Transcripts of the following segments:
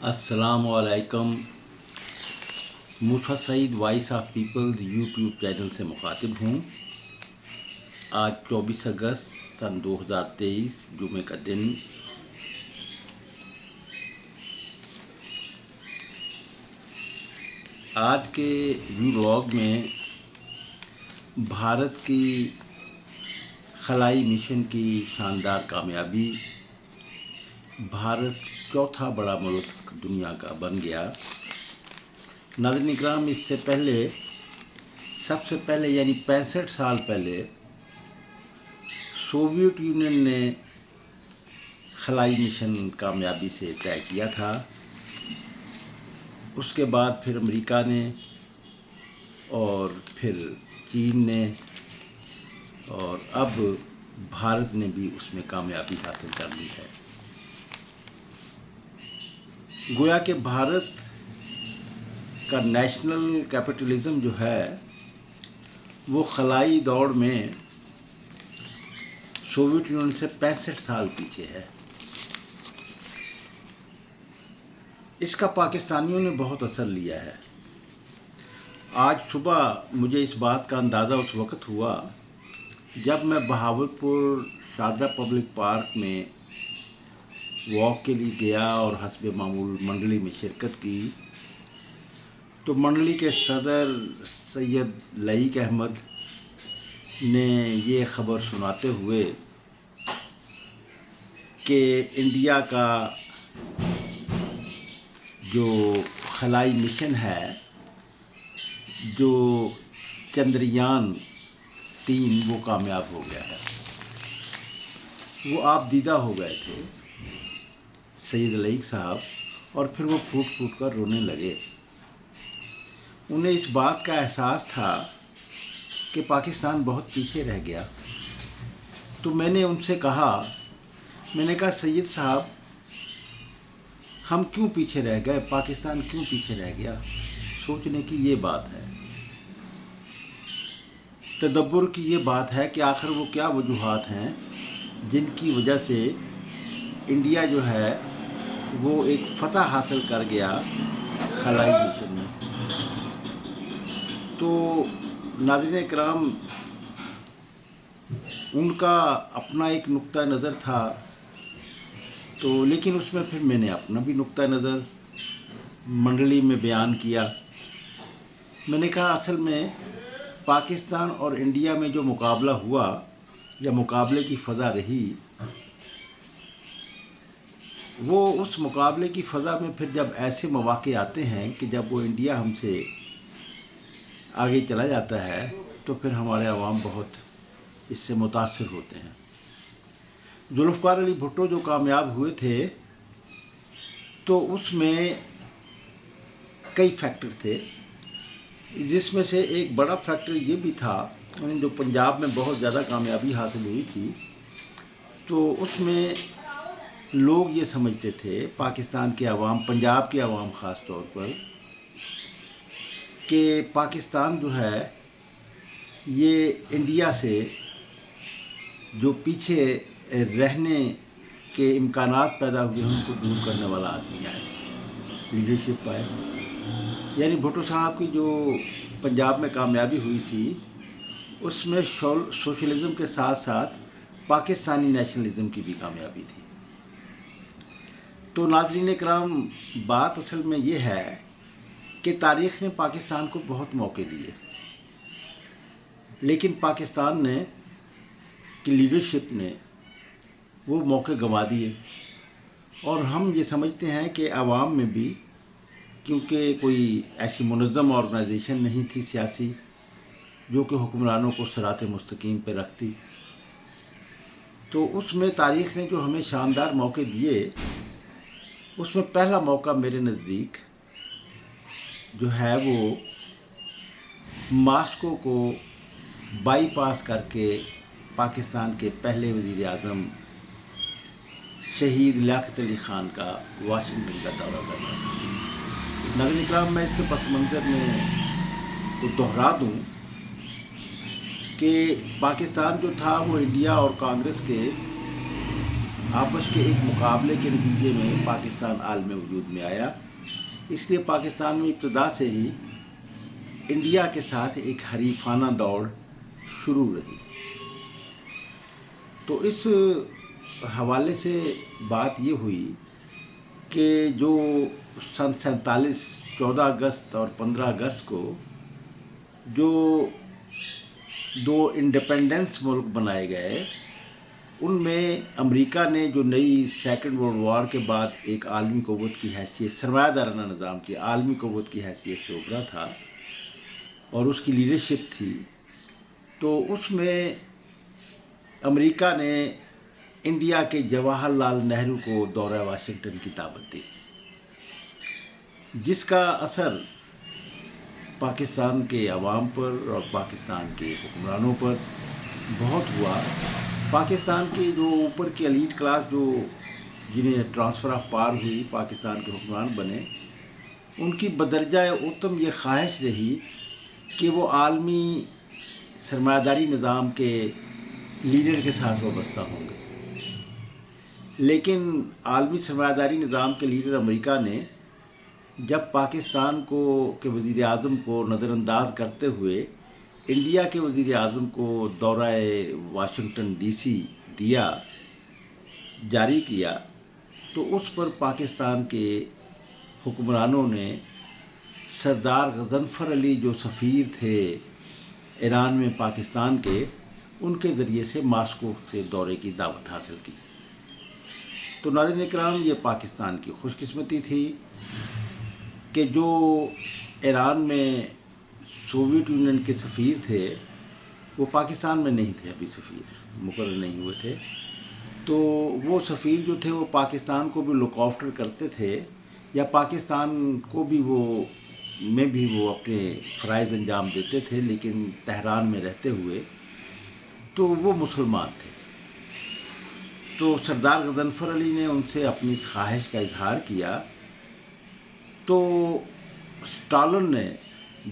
السلام علیکم۔ Musa Saeed voice of peoples YouTube channel سے مخاطب ہوں۔ آج 24 اگست سن 2023 جمعے کا دن۔ آج کے ولاگ میں بھارت کی خلائی مشن کی شاندار کامیابی، بھارت چوتھا بڑا ملک دنیا کا بن گیا۔ ناظرین اکرام، اس سے پہلے سب سے پہلے یعنی 65 سال پہلے سوویت یونین نے خلائی مشن کامیابی سے طے کیا تھا۔ اس کے بعد پھر امریکہ نے اور پھر چین نے اور اب بھارت نے بھی اس میں کامیابی حاصل کر لی ہے۔ گویا کہ بھارت کا نیشنل کیپٹلزم جو ہے وہ خلائی دوڑ میں سوویت یونین سے 65 سال پیچھے ہے۔ اس کا پاکستانیوں نے بہت اثر لیا ہے۔ آج صبح مجھے اس بات کا اندازہ اس وقت ہوا جب میں بہاولپور شاہدرہ پبلک پارک میں واک کے لیے گیا اور حسب معمول منڈلی میں شرکت کی، تو منڈلی کے صدر سید لعیق احمد نے یہ خبر سناتے ہوئے کہ انڈیا کا جو خلائی مشن ہے، جو چندریان 3 وہ کامیاب ہو گیا ہے۔ وہ آپ دیدہ ہو گئے تھے سید لعیق صاحب، اور پھر وہ پھوٹ پھوٹ کر رونے لگے۔ انہیں اس بات کا احساس تھا کہ پاکستان بہت پیچھے رہ گیا۔ تو میں نے ان سے کہا سید صاحب، ہم کیوں پیچھے رہ گئے؟ پاکستان کیوں پیچھے رہ گیا؟ سوچنے کی یہ بات ہے، تدبر کی یہ بات ہے کہ آخر وہ کیا وجوہات ہیں جن کی وجہ سے انڈیا جو ہے وہ ایک فتح حاصل کر گیا خلائی مشن میں۔ تو ناظرین کرام، ان کا اپنا ایک نقطہ نظر تھا، تو لیکن اس میں پھر میں نے اپنا بھی نقطہ نظر منڈلی میں بیان کیا۔ میں نے کہا اصل میں پاکستان اور انڈیا میں جو مقابلہ ہوا یا مقابلے کی فضا رہی، وہ اس مقابلے کی فضا میں پھر جب ایسے مواقع آتے ہیں کہ جب وہ انڈیا ہم سے آگے چلا جاتا ہے تو پھر ہمارے عوام بہت اس سے متاثر ہوتے ہیں۔ ذوالفقار علی بھٹو جو کامیاب ہوئے تھے تو اس میں کئی فیکٹر تھے، جس میں سے ایک بڑا فیکٹر یہ بھی تھا، جو پنجاب میں بہت زیادہ کامیابی حاصل ہوئی تھی، تو اس میں لوگ یہ سمجھتے تھے، پاکستان کے عوام، پنجاب کے عوام خاص طور پر، کہ پاکستان جو ہے یہ انڈیا سے جو پیچھے رہنے کے امکانات پیدا ہوئے ہیں ان کو دور کرنے والا آدمی آئے، لیڈرشپ آئے۔ یعنی بھٹو صاحب کی جو پنجاب میں کامیابی ہوئی تھی، اس میں سوشلزم کے ساتھ ساتھ پاکستانی نیشنلزم کی بھی کامیابی تھی۔ تو ناظرین کرام، بات اصل میں یہ ہے کہ تاریخ نے پاکستان کو بہت موقع دیے، لیکن پاکستان نے کی لیڈرشپ نے وہ موقع گنوا دیے۔ اور ہم یہ سمجھتے ہیں کہ عوام میں بھی، کیونکہ کوئی ایسی منظم آرگنائزیشن نہیں تھی سیاسی جو کہ حکمرانوں کو صراط مستقیم پہ رکھتی، تو اس میں تاریخ نے جو ہمیں شاندار موقع دیے، اس میں پہلا موقع میرے نزدیک جو ہے وہ ماسکو کو بائی پاس کر کے پاکستان کے پہلے وزیر اعظم شہید لیاقت علی خان کا واشنگٹن کا دورہ کرنا تھا۔ ناظرین اکرام، میں اس کے پس منظر میں تو دہرا دوں کہ پاکستان جو تھا وہ انڈیا اور کانگریس کے آپس کے ایک مقابلے کے نتیجے میں پاکستان عالم وجود میں آیا۔ اس لیے پاکستان میں ابتدا سے ہی انڈیا کے ساتھ ایک حریفانہ دوڑ شروع رہی۔ تو اس حوالے سے بات یہ ہوئی کہ جو سن 47 14 اگست اور 15 اگست کو جو دو انڈیپینڈنس ملک بنائے گئے، ان میں امریکہ نے جو نئی سیکنڈ ورلڈ وار کے بعد ایک عالمی قوت کی حیثیت، سرمایہ دارانہ نظام کی عالمی قوت کی حیثیت سے ابھرا تھا اور اس کی لیڈرشپ تھی، تو اس میں امریکہ نے انڈیا کے جواہر لال نہرو کو دورہ واشنگٹن کی دعوت دی، جس کا اثر پاکستان کے عوام پر اور پاکستان کے حکمرانوں پر بہت ہوا۔ پاکستان کی جو اوپر کی ایلیٹ کلاس جو جنہیں ٹرانسفر آف پاور ہوئی، پاکستان کے حکمران بنے، ان کی بدرجہ اتم یہ خواہش رہی کہ وہ عالمی سرمایہ داری نظام کے لیڈر کے ساتھ وابستہ ہوں گے، لیکن عالمی سرمایہ داری نظام کے لیڈر امریکہ نے جب پاکستان کے وزیر اعظم کو نظر انداز کرتے ہوئے انڈیا کے وزیر اعظم کو دورہ واشنگٹن ڈی سی جاری کیا، تو اس پر پاکستان کے حکمرانوں نے سردار غضنفر علی جو سفیر تھے ایران میں پاکستان کے، ان کے ذریعے سے ماسکو سے دورے کی دعوت حاصل کی۔ تو ناظرین اکرام، یہ پاکستان کی خوش قسمتی تھی کہ جو ایران میں سوویت یونین کے سفیر تھے وہ پاکستان میں نہیں تھے، ابھی سفیر مقرر نہیں ہوئے تھے، تو وہ سفیر جو تھے وہ پاکستان کو بھی لک آفٹر کرتے تھے، یا پاکستان کو بھی وہ اپنے فرائض انجام دیتے تھے، لیکن تہران میں رہتے ہوئے تو وہ مسلمان تھے۔ تو سردار غضنفر علی نے ان سے اپنی اس خواہش کا اظہار کیا، تو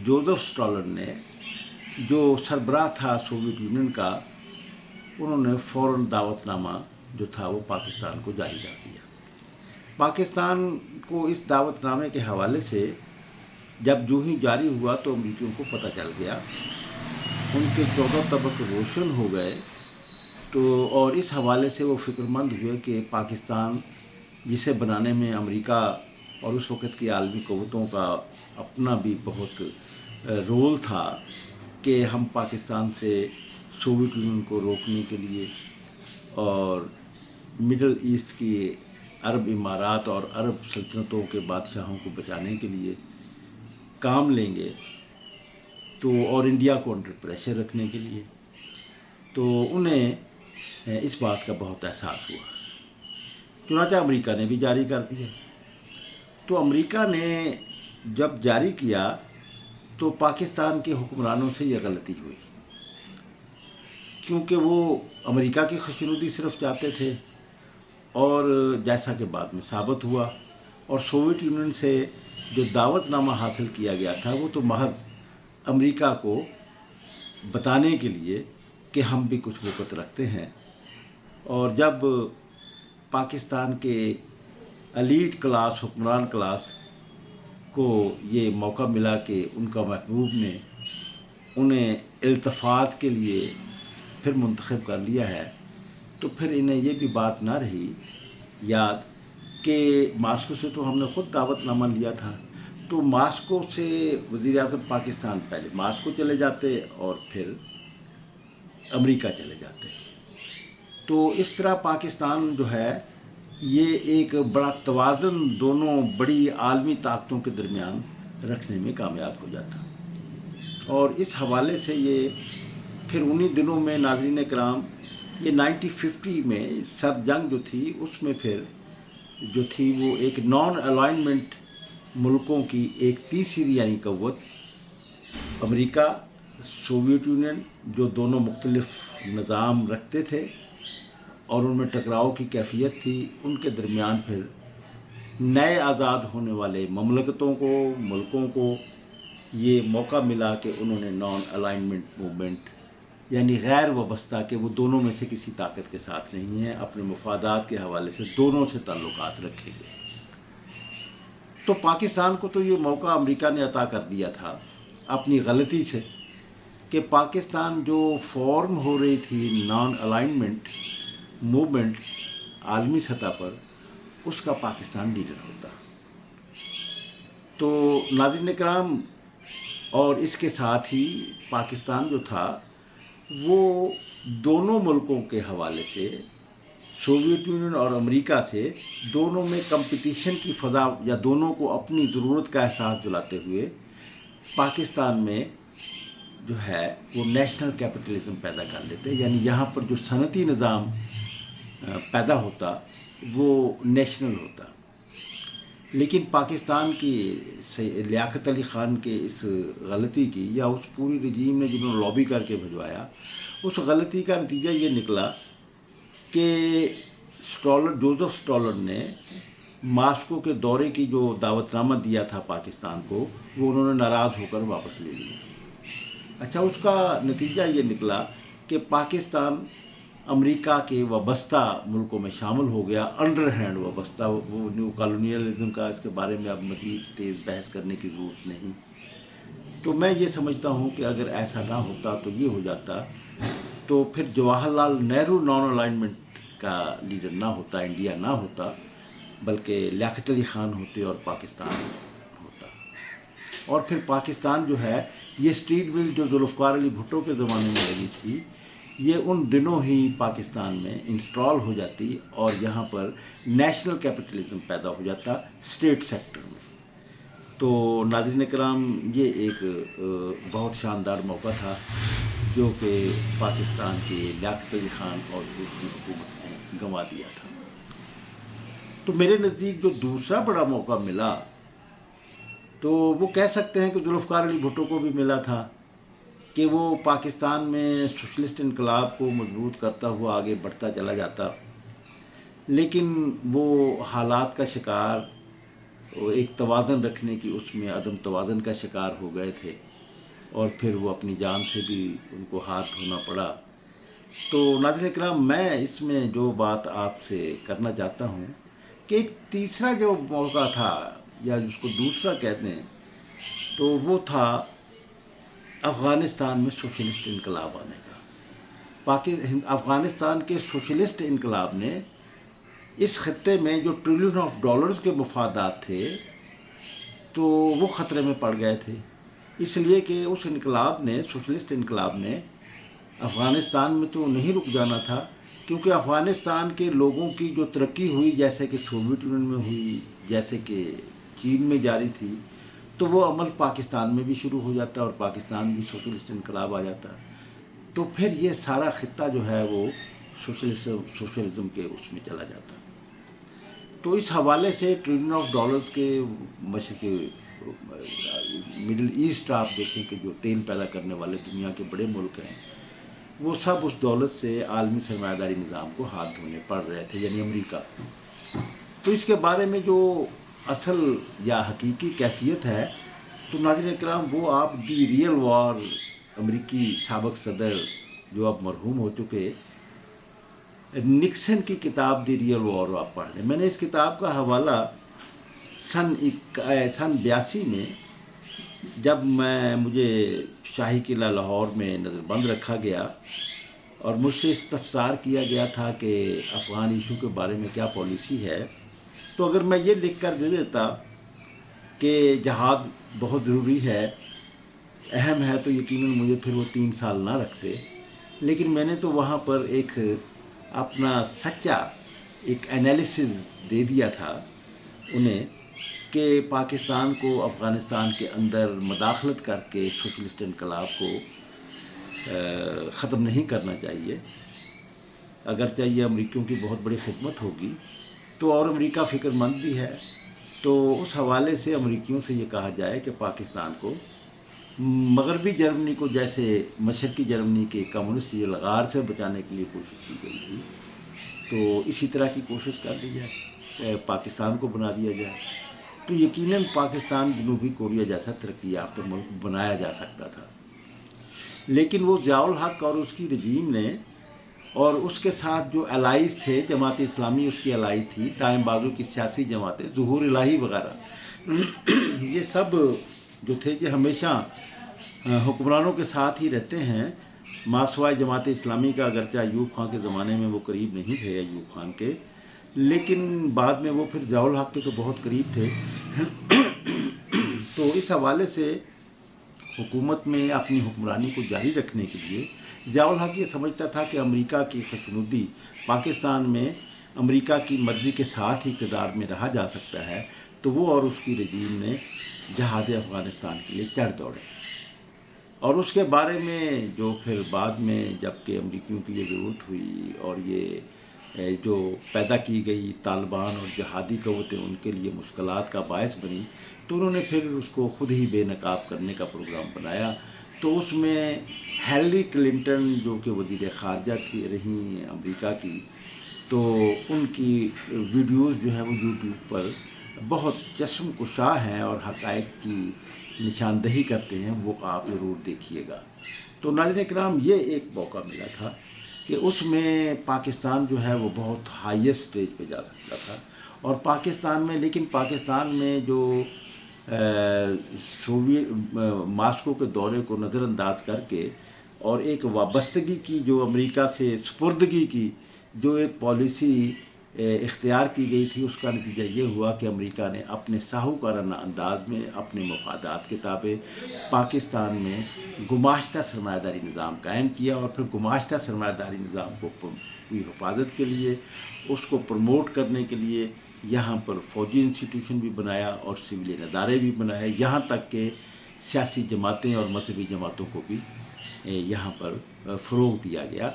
جوزف اسٹالن نے جو سربراہ تھا سوویت یونین کا، انہوں نے فوراً دعوت نامہ جو تھا وہ پاکستان کو جاری کر دیا۔ پاکستان کو اس دعوت نامے کے حوالے سے جب جو ہی جاری ہوا تو امریکیوں کو پتہ چل گیا، ان کے 14 طبق روشن ہو گئے، اور اس حوالے سے وہ فکر مند ہوئے کہ پاکستان جسے بنانے میں امریکہ اور اس وقت کی عالمی قوتوں کا اپنا بھی بہت رول تھا کہ ہم پاکستان سے سوویت یونین کو روکنے کے لیے اور مڈل ایسٹ کی عرب امارات اور عرب سلطنتوں کے بادشاہوں کو بچانے کے لیے کام لیں گے، تو اور انڈیا کو انڈر پریشر رکھنے کے لیے، تو انہیں اس بات کا بہت احساس ہوا، چنانچہ امریکہ نے بھی جاری کر دیا۔ تو امریکہ نے جب جاری کیا تو پاکستان کے حکمرانوں سے یہ غلطی ہوئی، کیونکہ وہ امریکہ کی خوشنودی صرف چاہتے تھے، اور جیسا کہ بعد میں ثابت ہوا، اور سوویت یونین سے جو دعوت نامہ حاصل کیا گیا تھا وہ تو محض امریکہ کو بتانے کے لیے کہ ہم بھی کچھ وقت رکھتے ہیں، اور جب پاکستان کے ایلیٹ کلاس، حکمران کلاس کو یہ موقع ملا کہ ان کا محبوب نے انہیں التفات کے لیے پھر منتخب کر لیا ہے، تو پھر انہیں یہ بھی بات نہ رہی یاد کہ ماسکو سے تو ہم نے خود دعوت نامہ لیا تھا، تو ماسکو سے وزیر اعظم پاکستان پہلے ماسکو چلے جاتے اور پھر امریکہ چلے جاتے۔ تو اس طرح پاکستان جو ہے یہ ایک بڑا توازن دونوں بڑی عالمی طاقتوں کے درمیان رکھنے میں کامیاب ہو جاتا، اور اس حوالے سے یہ پھر انہی دنوں میں ناظرین کرام یہ 1950 میں سرد جنگ جو تھی اس میں پھر جو تھی وہ ایک نان الائنمنٹ ملکوں کی ایک تیسری یعنی قوت امریکہ، سوویت یونین، جو دونوں مختلف نظام رکھتے تھے اور ان میں ٹکراؤ کی کیفیت تھی، ان کے درمیان پھر نئے آزاد ہونے والے ملکوں کو یہ موقع ملا کہ انہوں نے نان الائنمنٹ موومنٹ یعنی غیر وابستہ کہ وہ دونوں میں سے کسی طاقت کے ساتھ نہیں ہیں، اپنے مفادات کے حوالے سے دونوں سے تعلقات رکھیں گے۔ تو پاکستان کو تو یہ موقع امریکہ نے عطا کر دیا تھا اپنی غلطی سے کہ پاکستان جو فارم ہو رہی تھی نان الائنمنٹ موومنٹ عالمی سطح پر، اس کا پاکستان لیڈر ہوتا۔ تو ناظرین کرام، اور اس کے ساتھ ہی پاکستان جو تھا وہ دونوں ملکوں کے حوالے سے، سوویت یونین اور امریکہ سے، دونوں میں کمپٹیشن کی فضا یا دونوں کو اپنی ضرورت کا احساس دلاتے ہوئے پاکستان میں جو ہے وہ نیشنل کیپٹلزم پیدا کر لیتے، یعنی یہاں پر جو صنعتی نظام پیدا ہوتا وہ نیشنل ہوتا۔ لیکن پاکستان کی لیاقت علی خان کے اس غلطی کی، یا اس پوری رجیم نے جنہوں نے لابی کر کے بھجوایا، اس غلطی کا نتیجہ یہ نکلا کہ جوزف اسٹالن نے ماسکو کے دورے کی جو دعوت نامہ دیا تھا پاکستان کو، وہ انہوں نے ناراض ہو کر واپس لے لیا۔ اچھا، اس کا نتیجہ یہ نکلا کہ پاکستان امریکہ کے وابستہ ملکوں میں شامل ہو گیا، انڈر ہینڈ وابستہ۔ وہ نیو کالونیلزم کا اس کے بارے میں اب مزید تیز بحث کرنے کی ضرورت نہیں۔ تو میں یہ سمجھتا ہوں کہ اگر ایسا نہ ہوتا تو یہ ہو جاتا، تو پھر جواہر لال نہرو نان الائنمنٹ کا لیڈر نہ ہوتا، انڈیا نہ ہوتا، بلکہ لیاقت علی خان ہوتے اور پاکستان ہوتا۔ اور پھر پاکستان جو ہے، یہ اسٹریٹ مل جو ذوالفقار علی بھٹو کے زمانے میں لگی تھی، یہ ان دنوں ہی پاکستان میں انسٹال ہو جاتی اور یہاں پر نیشنل کیپٹلزم پیدا ہو جاتا اسٹیٹ سیکٹر میں۔ تو ناظرین کرام، یہ ایک بہت شاندار موقع تھا جو کہ پاکستان کے لیاقت علی خان اور دوسری حکومت نے گنوا دیا تھا۔ تو میرے نزدیک جو دوسرا بڑا موقع ملا، تو وہ کہہ سکتے ہیں کہ ذوالفقار علی بھٹو کو بھی ملا تھا کہ وہ پاکستان میں سوشلسٹ انقلاب کو مضبوط کرتا ہوا آگے بڑھتا چلا جاتا، لیکن وہ حالات کا شکار، ایک توازن رکھنے کی اس میں عدم توازن کا شکار ہو گئے تھے، اور پھر وہ اپنی جان سے بھی ان کو ہاتھ دھونا پڑا۔ تو ناظرین کرام، میں اس میں جو بات آپ سے کرنا چاہتا ہوں کہ ایک تیسرا جو موقع تھا، یا جس کو دوسرا کہتے ہیں، تو وہ تھا افغانستان میں سوشلسٹ انقلاب آنے کا۔ افغانستان کے سوشلسٹ انقلاب نے اس خطے میں جو ٹریلین آف ڈالرز کے مفادات تھے، تو وہ خطرے میں پڑ گئے تھے، اس لیے کہ اس انقلاب نے، سوشلسٹ انقلاب نے، افغانستان میں تو نہیں رک جانا تھا، کیونکہ افغانستان کے لوگوں کی جو ترقی ہوئی، جیسے کہ سوویت یونین میں ہوئی، جیسے کہ چین میں جاری تھی، تو وہ عمل پاکستان میں بھی شروع ہو جاتا اور پاکستان بھی سوشلسٹ انقلاب آ جاتا۔ تو پھر یہ سارا خطہ جو ہے وہ سوشلزم کے اس میں چلا جاتا۔ تو اس حوالے سے ٹریلین آف ڈالرز کے مشرق مڈل ایسٹ آپ دیکھیں کہ جو تیل پیدا کرنے والے دنیا کے بڑے ملک ہیں، وہ سب اس دولت سے عالمی سرمایہ داری نظام کو ہاتھ دھونے پڑ رہے تھے، یعنی امریکہ۔ تو اس کے بارے میں جو اصل یا حقیقی کیفیت ہے، تو ناظرین کرام، وہ آپ دی ریئل وار، امریکی سابق صدر جو اب مرحوم ہو چکے نکسن کی کتاب دی ریئل وار آپ پڑھ لیں۔ میں نے اس کتاب کا حوالہ سن 82 میں، جب مجھے شاہی قلعہ لاہور میں نظر بند رکھا گیا اور مجھ سے استفسار کیا گیا تھا کہ افغان ایشو کے بارے میں کیا پالیسی ہے، تو اگر میں یہ لکھ کر دے دیتا کہ جہاد بہت ضروری ہے، اہم ہے، تو یقیناً مجھے پھر وہ 3 سال نہ رکھتے۔ لیکن میں نے تو وہاں پر ایک اپنا سچا ایک انالیسز دے دیا تھا انہیں کہ پاکستان کو افغانستان کے اندر مداخلت کر کے سوشلسٹ انقلاب کو ختم نہیں کرنا چاہیے، اگرچہ یہ امریکیوں کی بہت بڑی خدمت ہوگی، تو اور امریکہ فکر مند بھی ہے، تو اس حوالے سے امریکیوں سے یہ کہا جائے کہ پاکستان کو مغربی جرمنی کو جیسے مشرقی جرمنی کے کمیونسٹ یلغار سے بچانے کے لیے کوشش کی گئی تھی، تو اسی طرح کی کوشش کر لی جائے، پاکستان کو بنا دیا جائے، تو یقیناً پاکستان جنوبی کوریا جیسا ترقی یافتہ ملک بنایا جا سکتا تھا۔ لیکن وہ ضیاء الحق اور اس کی رجیم نے اور اس کے ساتھ جو الائز تھے، جماعت اسلامی اس کی الائی تھی، دائیں بازو کی سیاسی جماعتیں، ظہور الہی وغیرہ، یہ سب جو تھے یہ ہمیشہ حکمرانوں کے ساتھ ہی رہتے ہیں، ماسوائے جماعت اسلامی کا، اگرچہ ایوب خان کے زمانے میں وہ قریب نہیں تھے ایوب خان کے، لیکن بعد میں وہ پھر ضیاء الحق کے تو بہت قریب تھے۔ تو اس حوالے سے حکومت میں اپنی حکمرانی کو جاری رکھنے کے لیے ضیاء الحق یہ سمجھتا تھا کہ امریکہ کی خوشنودی پاکستان میں امریکہ کی مرضی کے ساتھ ہی اقتدار میں رہا جا سکتا ہے، تو وہ اور اس کی رجیم نے جہاد افغانستان کے لیے چڑھ دوڑے۔ اور اس کے بارے میں جو پھر بعد میں جب کہ امریکیوں کی یہ ضرورت ہوئی اور یہ جو پیدا کی گئی طالبان اور جہادی قوتیں ان کے لیے مشکلات کا باعث بنی، تو انہوں نے پھر اس کو خود ہی بے نقاب کرنے کا پروگرام بنایا۔ تو اس میں ہیلری کلنٹن جو کہ وزیر خارجہ رہیں امریکہ کی، تو ان کی ویڈیوز جو ہے وہ یوٹیوب پر بہت چشم کشا ہیں اور حقائق کی نشاندہی کرتے ہیں، وہ آپ ضرور دیکھیے گا۔ تو ناظرین کرام، یہ ایک موقع ملا تھا کہ اس میں پاکستان جو ہے وہ بہت ہائیسٹ سٹیج پہ جا سکتا تھا، اور پاکستان میں، لیکن پاکستان میں جو ماسکو کے دورے کو نظر انداز کر کے اور ایک وابستگی کی جو امریکہ سے سپردگی کی جو ایک پالیسی اختیار کی گئی تھی، اس کا نتیجہ یہ ہوا کہ امریکہ نے اپنے ساہوکارانہ انداز میں اپنے مفادات کے تابع پاکستان میں گماشتہ سرمایہ داری نظام قائم کیا، اور پھر گماشتہ سرمایہ داری نظام کو کی حفاظت کے لیے، اس کو پروموٹ کرنے کے لیے یہاں پر فوجی انسٹیٹیوشن بھی بنایا اور سویلین ادارے بھی بنائے، یہاں تک کہ سیاسی جماعتیں اور مذہبی جماعتوں کو بھی یہاں پر فروغ دیا گیا،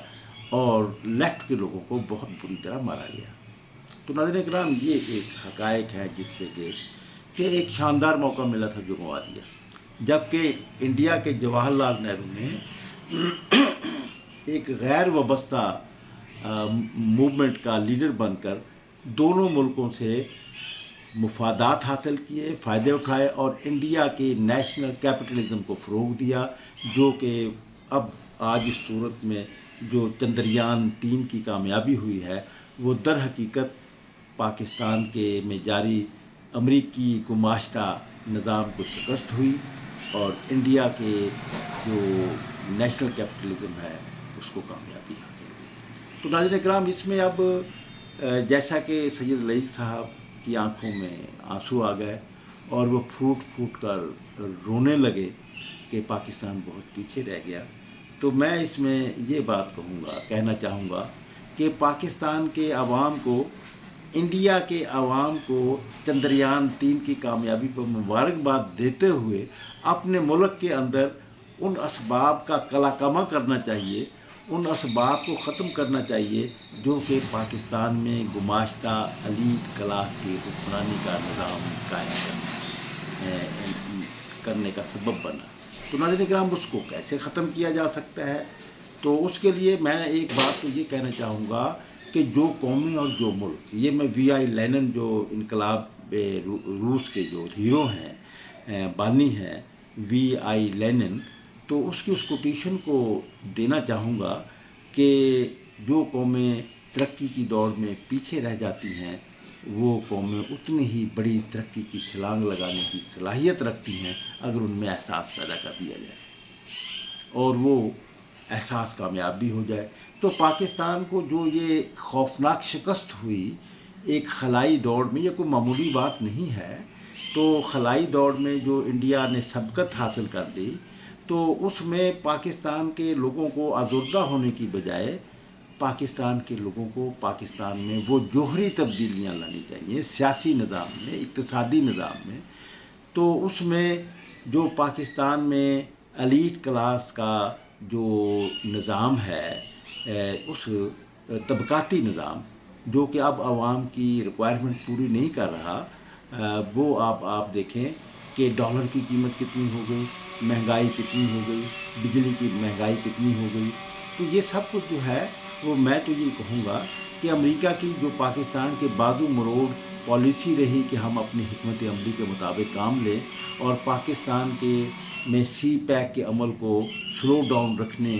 اور لیفٹ کے لوگوں کو بہت بری طرح مارا گیا۔ تو ناظرین کرام، یہ ایک حقائق ہے جس سے کہ ایک شاندار موقع ملا تھا جو گنوا دیا، جبکہ انڈیا کے جواہر لال نہرو نے ایک غیر وابستہ موومنٹ کا لیڈر بن کر دونوں ملکوں سے مفادات حاصل کیے، فائدے اٹھائے، اور انڈیا کے نیشنل کیپٹلزم کو فروغ دیا، جو کہ اب آج اس صورت میں جو چندریان 3 کی کامیابی ہوئی ہے، وہ در حقیقت پاکستان کے میں جاری امریکی گماشتہ نظام کو شکست ہوئی، اور انڈیا کے جو نیشنل کیپٹلزم ہے اس کو کامیابی حاصل ہوئی۔ تو ناظرین کرام، اس میں اب جیسا کہ سید لعیق صاحب کی آنکھوں میں آنسو آ گئے اور وہ پھوٹ پھوٹ کر رونے لگے کہ پاکستان بہت پیچھے رہ گیا، تو میں اس میں یہ بات کہنا چاہوں گا کہ پاکستان کے عوام کو، انڈیا کے عوام کو چندریان 3 کی کامیابی پر مبارکباد دیتے ہوئے اپنے ملک کے اندر ان اسباب کا قلعہ کرنا چاہیے، ان اسباب کو ختم کرنا چاہیے جو کہ پاکستان میں گماشتہ ایلیٹ کلاس کی حکمرانی کا نظام قائم کرنے کا سبب بنا۔ تو ناظرین کرام، اس کو کیسے ختم کیا جا سکتا ہے؟ تو اس کے لیے میں ایک بات تو یہ کہنا چاہوں گا کہ جو قومی اور جو ملک، یہ میں وی آئی لینن جو انقلاب روس کے جو ہیرو ہیں، بانی ہیں وی آئی لینن، تو اس کی اس کوٹیشن کو دینا چاہوں گا کہ جو قومیں ترقی کی دوڑ میں پیچھے رہ جاتی ہیں، وہ قومیں اتنی ہی بڑی ترقی کی چھلانگ لگانے کی صلاحیت رکھتی ہیں اگر ان میں احساس پیدا کر دیا جائے اور وہ احساس کامیاب بھی ہو جائے۔ تو پاکستان کو جو یہ خوفناک شکست ہوئی ایک خلائی دوڑ میں، یہ کوئی معمولی بات نہیں ہے، تو خلائی دوڑ میں جو انڈیا نے سبقت حاصل کر لی، تو اس میں پاکستان کے لوگوں کو آزردہ ہونے کی بجائے پاکستان کے لوگوں کو پاکستان میں وہ جوہری تبدیلیاں لانی چاہیے، سیاسی نظام میں، اقتصادی نظام میں۔ تو اس میں جو پاکستان میں ایلیٹ کلاس کا جو نظام ہے، اس طبقاتی نظام جو کہ اب عوام کی ریکوائرمنٹ پوری نہیں کر رہا، وہ آپ دیکھیں کہ ڈالر کی قیمت کتنی ہو گئی، مہنگائی کتنی ہو گئی، بجلی کی مہنگائی کتنی ہو گئی۔ تو یہ سب کچھ جو ہے وہ میں تو یہ کہوں گا کہ امریکہ کی جو پاکستان کے بادو مروڑ پالیسی رہی کہ ہم اپنی حکمت عملی کے مطابق کام لیں اور پاکستان کے میں سی پیک کے عمل کو سلو ڈاؤن رکھنے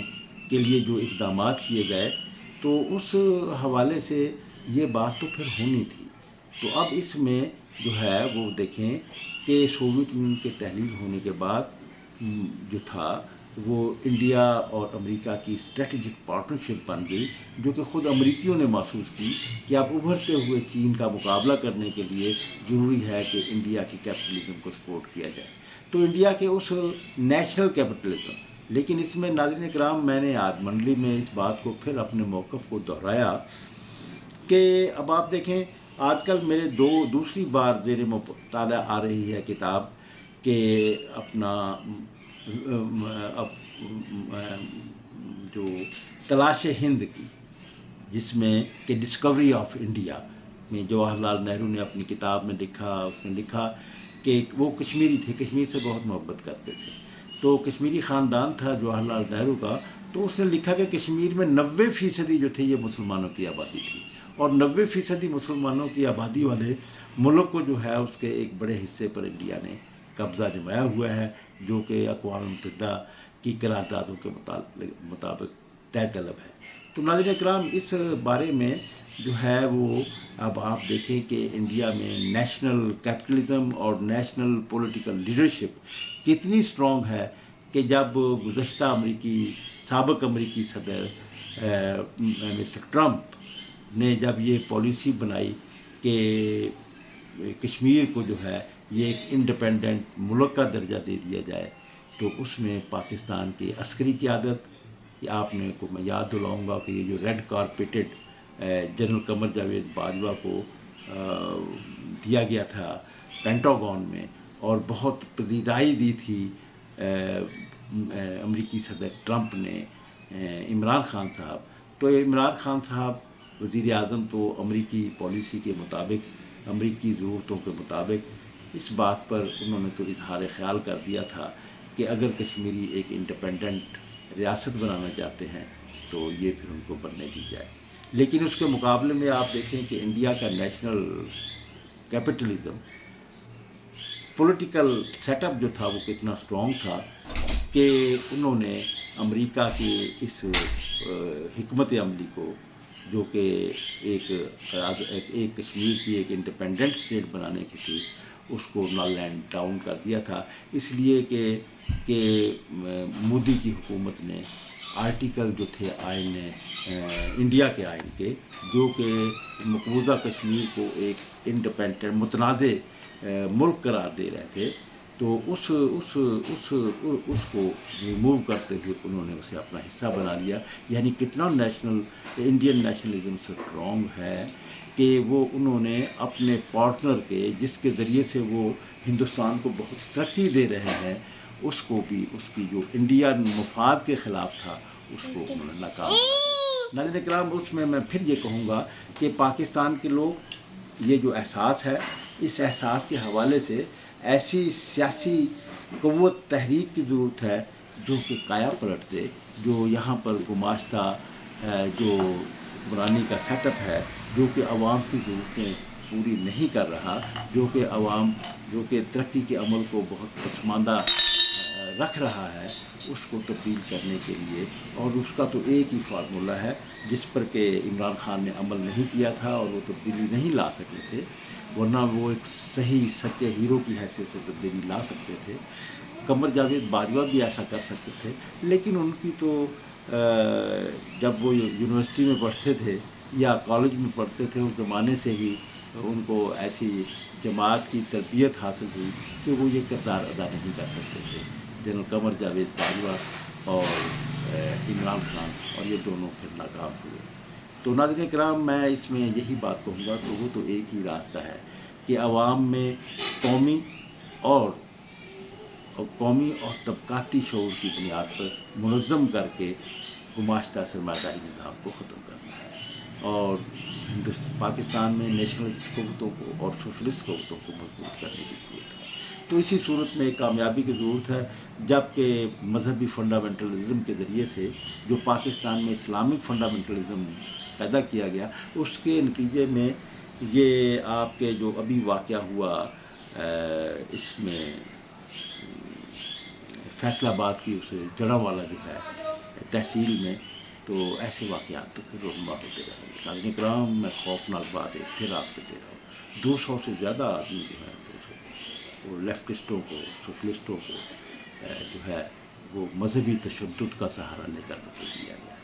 کے لیے جو اقدامات کیے گئے، تو اس حوالے سے یہ بات تو پھر ہونی تھی۔ تو اب اس میں جو ہے وہ دیکھیں کہ سوویت یونین کے تحلیل ہونے کے بعد جو تھا وہ انڈیا اور امریکہ کی اسٹریٹجک پارٹنرشپ بن گئی، جو کہ خود امریکیوں نے محسوس کی کہ اب ابھرتے ہوئے چین کا مقابلہ کرنے کے لیے ضروری ہے کہ انڈیا کی کیپٹلزم کو سپورٹ کیا جائے۔ تو انڈیا کے اس نیشنل کیپٹلزم، لیکن اس میں ناظرین کرام میں نے آج منڈلی میں اس بات کو پھر اپنے موقف کو دہرایا کہ اب آپ دیکھیں آج کل میرے دوسری بار زیر مطالعہ آ رہی ہے کتاب کہ اپنا جو تلاش ہند کی، جس میں کہ ڈسکوری آف انڈیا میں جواہر لال نہرو نے اپنی کتاب میں لکھا، اس نے لکھا کہ وہ کشمیری تھے، کشمیر سے بہت محبت کرتے تھے، تو کشمیری خاندان تھا جواہر لال نہرو کا، تو اس نے لکھا کہ کشمیر میں 90% جو تھے یہ مسلمانوں کی آبادی تھی، اور 90% مسلمانوں کی آبادی والے ملک کو جو ہے اس کے ایک بڑے حصے پر انڈیا نے قبضہ جمایا ہوا ہے، جو کہ اقوام متحدہ کی قراردادوں کے مطابق طے طلب ہے۔ تو ناظرین اکرام اس بارے میں جو ہے وہ اب آپ دیکھیں کہ انڈیا میں نیشنل کیپٹلزم اور نیشنل پولیٹیکل لیڈرشپ کتنی اسٹرانگ ہے کہ جب گزشتہ سابق امریکی صدر مسٹر ٹرمپ نے جب یہ پالیسی بنائی کہ کشمیر کو جو ہے یہ ایک انڈیپینڈنٹ ملک کا درجہ دے دیا جائے، تو اس میں پاکستان کی عسکری قیادت، آپ نے کو میں یاد دلاؤں گا کہ یہ جو red carpeted general Qamar Javed Bajwa کو دیا گیا تھا پینٹاگون میں، اور بہت پذیرائی دی تھی امریکی صدر ٹرمپ نے عمران خان صاحب، تو عمران خان صاحب وزیر اعظم تو امریکی پالیسی کے مطابق، امریکی ضرورتوں کے مطابق اس بات پر انہوں نے تو اظہار خیال کر دیا تھا کہ اگر کشمیری ایک انڈیپینڈنٹ ریاست بنانا چاہتے ہیں تو یہ پھر ان کو بننے دی جائے۔ لیکن اس کے مقابلے میں آپ دیکھیں کہ انڈیا کا national capitalism political set up جو تھا وہ کتنا اسٹرانگ تھا کہ انہوں نے امریکہ کی اس حکمت عملی کو، جو کہ ایک کشمیر کی ایک انڈیپینڈنٹ اسٹیٹ بنانے کی تھی، اس کو نل اینڈ ڈاؤن کر دیا تھا، اس لیے کہ مودی کی حکومت نے آرٹیکل جو تھے آئین انڈیا کے آئین کے، جو کہ مقبوضہ کشمیر کو ایک انڈیپینڈنٹ متنازع ملک قرار دے رہے تھے، تو اس کو ریموو کرتے ہوئے انہوں نے اسے اپنا حصہ بنا لیا۔ یعنی کتنا انڈین نیشنلزم اسٹرانگ ہے کہ وہ انہوں نے اپنے پارٹنر کے، جس کے ذریعے سے وہ ہندوستان کو بہت ترقی دے رہے ہیں، اس کو بھی اس کی جو انڈیا مفاد کے خلاف تھا اس کو انہوں نے ناکام کر دیا۔ ناظرین کرام، اس میں پھر یہ کہوں گا کہ پاکستان کے لوگ یہ جو احساس ہے، اس احساس کے حوالے سے ایسی سیاسی قوت تحریک کی ضرورت ہے جو کہ کایا پلٹ دے، جو یہاں پر گماشتہ جو حکمرانی کا سیٹ اپ ہے، جو کہ عوام کی ضرورتیں پوری نہیں کر رہا، جو کہ ترقی کے عمل کو بہت پسماندہ رکھ رہا ہے، اس کو تبدیل کرنے کے لیے، اور اس کا تو ایک ہی فارمولہ ہے جس پر کہ عمران خان نے عمل نہیں کیا تھا اور وہ تبدیلی نہیں لا سکے تھے، ورنہ وہ ایک صحیح سچے ہیرو کی حیثیت سے تبدیلی لا سکتے تھے۔ قمر جاوید باجوہ بھی ایسا کر سکتے تھے، لیکن ان کی تو جب وہ یونیورسٹی میں پڑھتے تھے یا کالج میں پڑھتے تھے، اس زمانے سے ہی ان کو ایسی جماعت کی تربیت حاصل ہوئی کہ وہ یہ کردار ادا نہیں کر سکتے تھے۔ جنرل قمر جاوید باجوہ اور عمران خان، اور یہ دونوں پھر ناکام ہوئے۔ تو ناظرین کرام، میں اس میں یہی بات کہوں گا کہ وہ تو ایک ہی راستہ ہے کہ عوام میں قومی اور طبقاتی شعور کی بنیاد پر منظم کر کے گماشتہ سرمایہ داری نظام کو ختم کرنا ہے، اور پاکستان میں نیشنلسٹ قوتوں کو اور سوشلسٹ قوتوں کو مضبوط کرنے کی ضرورت ہے۔ تو اسی صورت میں کامیابی کی ضرورت ہے، جبکہ مذہبی فنڈامنٹلزم کے ذریعے سے جو پاکستان میں اسلامک فنڈامنٹلزم پیدا کیا گیا، اس کے نتیجے میں یہ آپ کے جو ابھی واقعہ ہوا اس میں فیصل آباد کی اسے جڑاں والا جو ہے تحصیل میں، تو ایسے واقعات تو پھر رونما ہوتے رہیں گے۔ ناظرین کرام، میں خوفناک بات ایک پھر آپ کو دے رہا ہوں، 200 سے زیادہ آدمی جو ہے وہ لیفٹسٹوں کو، سوشلسٹوں کو جو ہے وہ مذہبی تشدد کا سہارا لے کر قتل دیا گیا۔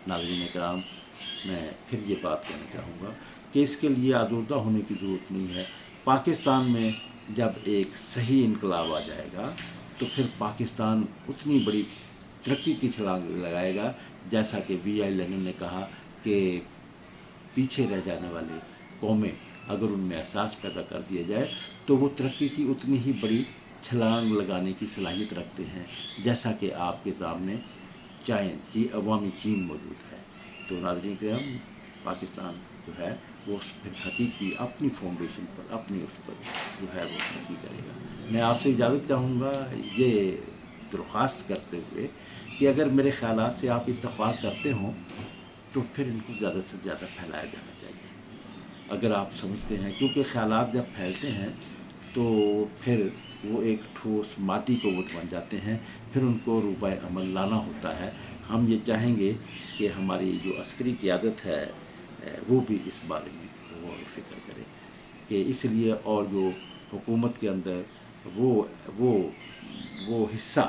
ناظرین کرام، میں پھر یہ بات کہنا چاہوں گا کہ اس کے لیے آزردہ ہونے کی ضرورت نہیں ہے۔ پاکستان میں جب ایک صحیح انقلاب آ جائے گا تو پھر پاکستان اتنی بڑی ترقی کی چھلانگ لگائے گا، جیسا کہ وی آئی لینن نے کہا کہ پیچھے رہ جانے والے قومیں اگر ان میں احساس پیدا کر دیا جائے تو وہ ترقی کی اتنی ہی بڑی چھلانگ لگانے کی صلاحیت رکھتے ہیں، جیسا کہ آپ کے سامنے عوامی چین موجود ہے۔ تو ناظرین کرام، پاکستان جو ہے وہ پھر حقیقی اپنی فاؤنڈیشن پر، اپنی اس پر جو ہے وہ ترقی کرے گا۔ میں آپ سے اجازت چاہوں گا یہ درخواست کرتے ہوئے کہ اگر میرے خیالات سے آپ اتفاق کرتے ہوں تو پھر ان کو زیادہ سے زیادہ پھیلایا جانا چاہیے۔ اگر آپ سمجھتے ہیں، کیونکہ خیالات جب پھیلتے ہیں تو پھر وہ ایک ٹھوس مادی قوت بن جاتے ہیں، پھر ان کو روبہ عمل لانا ہوتا ہے۔ ہم یہ چاہیں گے کہ ہماری جو عسکری قیادت ہے وہ بھی اس بارے میں غور و فکر کرے کہ اس لیے، اور جو حکومت کے اندر وہ حصہ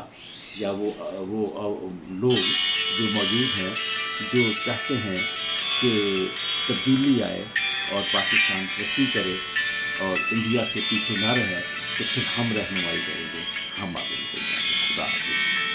یا وہ لوگ جو موجود ہیں جو چاہتے ہیں کہ تبدیلی آئے اور پاکستان ترقی کرے اور انڈیا سے پیچھے نہ رہے، تو پھر ہم رہنمائی کریں گے، ہم آگے نکل جائیں گے۔ خدا حافظ۔